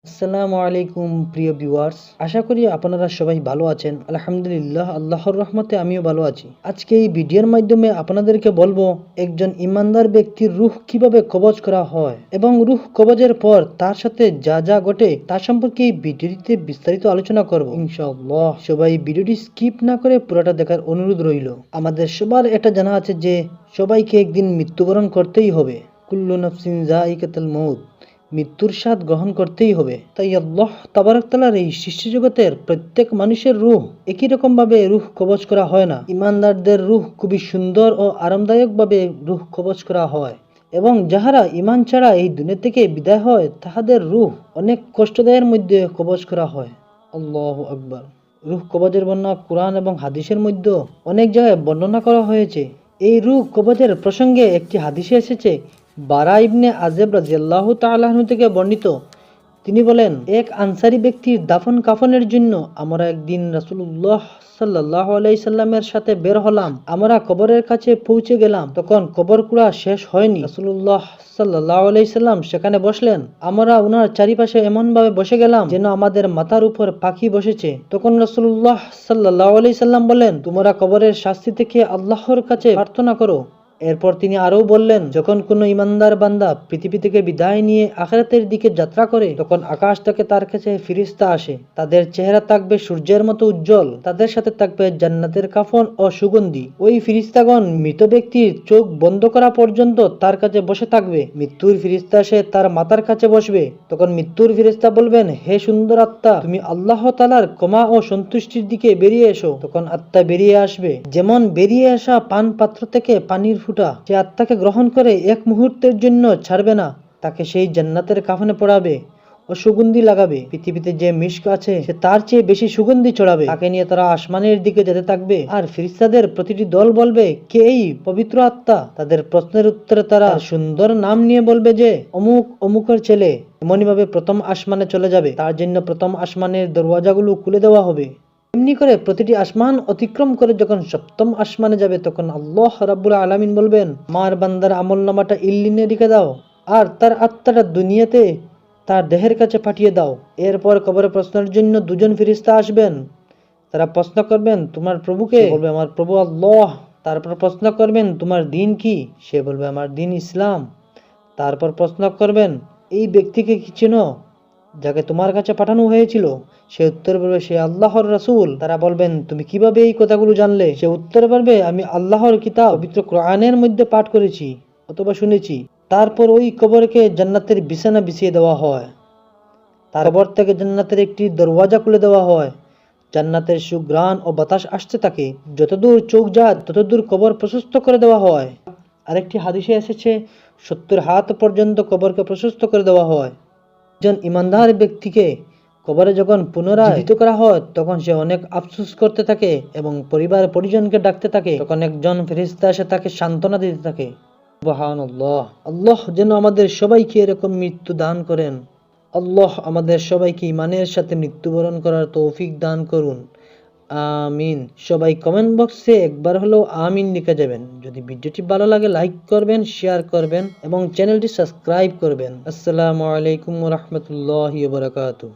আসসালামু আলাইকুম প্রিয় ভিউয়ার্স, আশা করি আপনারা সবাই ভালো আছেন। আলহামদুলিল্লাহ, আল্লাহর রহমতে আমিও ভালো আছি। আজকে এই ভিডিওর মাধ্যমে আপনাদেরকে বলবো একজন ইমানদার ব্যক্তির রূহ কিভাবে কবজ করা হয় এবং রূহ কবজের পর তার সাথে যা যা ঘটে তা সম্পর্কে এই ভিডিওটিতে বিস্তারিত আলোচনা করব ইনশাআল্লাহ। সবাই ভিডিওটি স্কিপ না করে পুরোটা দেখার অনুরোধ রইল। আমাদের সবার এটা জানা আছে যে সবাইকে একদিন মৃত্যুবরণ করতেই হবে। কুল্লু নাফসিন যায়িকাতুল মউত, মৃত্যুর স্বাদ গ্রহণ করতেই হবে। তাই আল্লাহ তাবারক তাআলার এই সৃষ্টি জগতের প্রত্যেক মানুষের রূহ একই রকম ভাবে রূহ কবজ করা হয় না। ইমানদারদের রূহ খুবই সুন্দর ও আরামদায়ক ভাবে রূহ কবজ করা হয় এবং যাহারা ইমান ছাড়া এই দুনিয়া থেকে বিদায় হয় তাহাদের রূহ অনেক কষ্টদায়ের মধ্যে কবজ করা হয়। আল্লাহু আকবার। রূহ কবজের বর্ণনা কুরআন এবং হাদিসের মধ্যে অনেক জায়গায় বর্ণনা করা হয়েছে। এই রূহ কবজের প্রসঙ্গে একটি হাদিসে এসেছে, বারা ইবনে আযেব রাদিয়াল্লাহু তাআলা আনহু থেকে বর্ণিত। তিনি বলেন, এক আনসারী ব্যক্তির দাফন কাফনের জন্য আমরা একদিন রাসূলুল্লাহ সাল্লাল্লাহু আলাইহি সাল্লামের সাথে বের হলাম। আমরা কবরের কাছে পৌঁছে গেলাম, তখন কবর কুড়া শেষ হয়নি। রাসূলুল্লাহ সাল্লাল্লাহু আলাইহি সাল্লাম সেখানে বসলেন। আমরা উনার চারিপাশে এমন ভাবে বসে গেলাম যেন আমাদের মাথার উপর পাখি বসেছে। তখন রাসূলুল্লাহ সাল্লাল্লাহু আলাইহি সাল্লাম বলেন, তোমরা কবরের শাস্তি থেকে আল্লাহর কাছে প্রার্থনা করো। এরপর তিনি আরও বললেন, যখন কোনো ইমানদার বান্দা পৃথিবী থেকে বিদায় নিয়ে আখিরাতের দিকে যাত্রা করে তখন আকাশ থেকে তার কাছে ফিরিস্তা আসে। তাদের চেহারা থাকবে সূর্যের মতো উজ্জ্বল, তাদের সাথে থাকবে জান্নাতের কাফন ও সুগন্ধি। ওই ফিরিস্তাগণ মৃত ব্যক্তির চোখ বন্ধ করা পর্যন্ত তার কাছে বসে থাকবে। মৃত্যুর ফিরিস্তা এসে তার মাথার কাছে বসবে। তখন মৃত্যুর ফিরিস্তা বলবেন, হে সুন্দর আত্মা, তুমি আল্লাহ তাআলার ক্ষমা ও সন্তুষ্টির দিকে বেরিয়ে এসো। তখন আত্মা বেরিয়ে আসবে যেমন বেরিয়ে আসা পান পাত্র থেকে পানির ফুটা। যে আত্মাকে গ্রহণ করে এক মুহূর্তের জন্য ছাড়বে না, তাকে সেই জান্নাতের কাফনে পড়াবে ও সুগন্ধি লাগাবে। পৃথিবীতে যে মিশক আছে সে তার চেয়ে বেশি সুগন্ধি ছড়াবে। তাকে নিয়ে তারা আসমানের দিকে যেতে থাকবে আর ফেরেশতাদের প্রতিটি দল বলবে, কে এই পবিত্র আত্মা? তাদের প্রশ্নের উত্তরে তারা সুন্দর নাম নিয়ে বলবে যে অমুক অমুকের ছেলে। এমনি ভাবে প্রথম আসমানে চলে যাবে। তার জন্য প্রথম আসমানের দরওয়াজাগুলো খুলে দেওয়া হবে। এমনি করে প্রতিটি আসমান অতিক্রম করে যখন সপ্তম আসমানে যাবে তখন আল্লাহ রাব্বুল আলামিন বলবেন, আমার বান্দার আমলনামাটা ইল্লিনে রেখে দাও আর তার আত্মাটা দুনিয়াতে তার দেহের কাছে পাঠিয়ে দাও। এরপর কবরে প্রশ্নের জন্য দুজন ফেরেশতা আসবেন। তারা প্রশ্ন করবেন, তোমার প্রভুকে? সে বলবে, আমার প্রভু আল্লাহ। তারপর প্রশ্ন করবেন, তোমার দিন কি? সে বলবে, আমার দিন ইসলাম। তারপর প্রশ্ন করবেন, এই ব্যক্তিকে কি চেনো যাকে তোমার কাছে পাঠানো হয়েছিল? সে উত্তর বলবে, সে আল্লাহর রাসূল। তারা বলবেন, তুমি কিভাবে এই কথাগুলো জানলে? সে উত্তর বলবে, আমি আল্লাহর কিতাব পবিত্র কোরআনের মধ্যে পাঠ করেছি অথবা শুনেছি। তারপর ওই কবরকে জান্নাতের বিছানা বিছিয়ে দেওয়া হয়। তার কবর থেকে জান্নাতের একটি দরওয়াজা খুলে দেওয়া হয়। জান্নাতের সুঘ্রাণ ও বাতাস আসতে থাকে। যতদূর চোখ যায় ততদূর কবর প্রশস্ত করে দেওয়া হয়। আরেকটি হাদিসে এসেছে, 70 হাত পর্যন্ত কবরকে প্রশস্ত করে দেওয়া হয়। একজন ইমানদার ব্যক্তিকে কবরে যখন পুনরায় জীবিত করা হয় তখন সে অনেক আফসোস করতে থাকে এবং পরিবার পরিজনকে ডাকতে থাকে। তখন একজন ফেরেশতা এসে তাকে সান্ত্বনা দিতে থাকে। সুবহানাল্লাহ। আল্লাহ যেন আমাদের সবাইকে এরকম মৃত্যু দান করেন। আল্লাহ আমাদের সবাইকে ঈমানের সাথে মৃত্যুবরণ করার তৌফিক দান করুন। আমিন। সবাই কমেন্ট বক্সে একবার হলেও আমিন লিখে যাবেন। যদি ভিডিওটি ভালো লাগে লাইক করবেন, শেয়ার করবেন এবং চ্যানেলটি সাবস্ক্রাইব করবেন। আসসালামু আলাইকুম ওয়া রাহমাতুল্লাহি ওয়া বারাকাতুহু।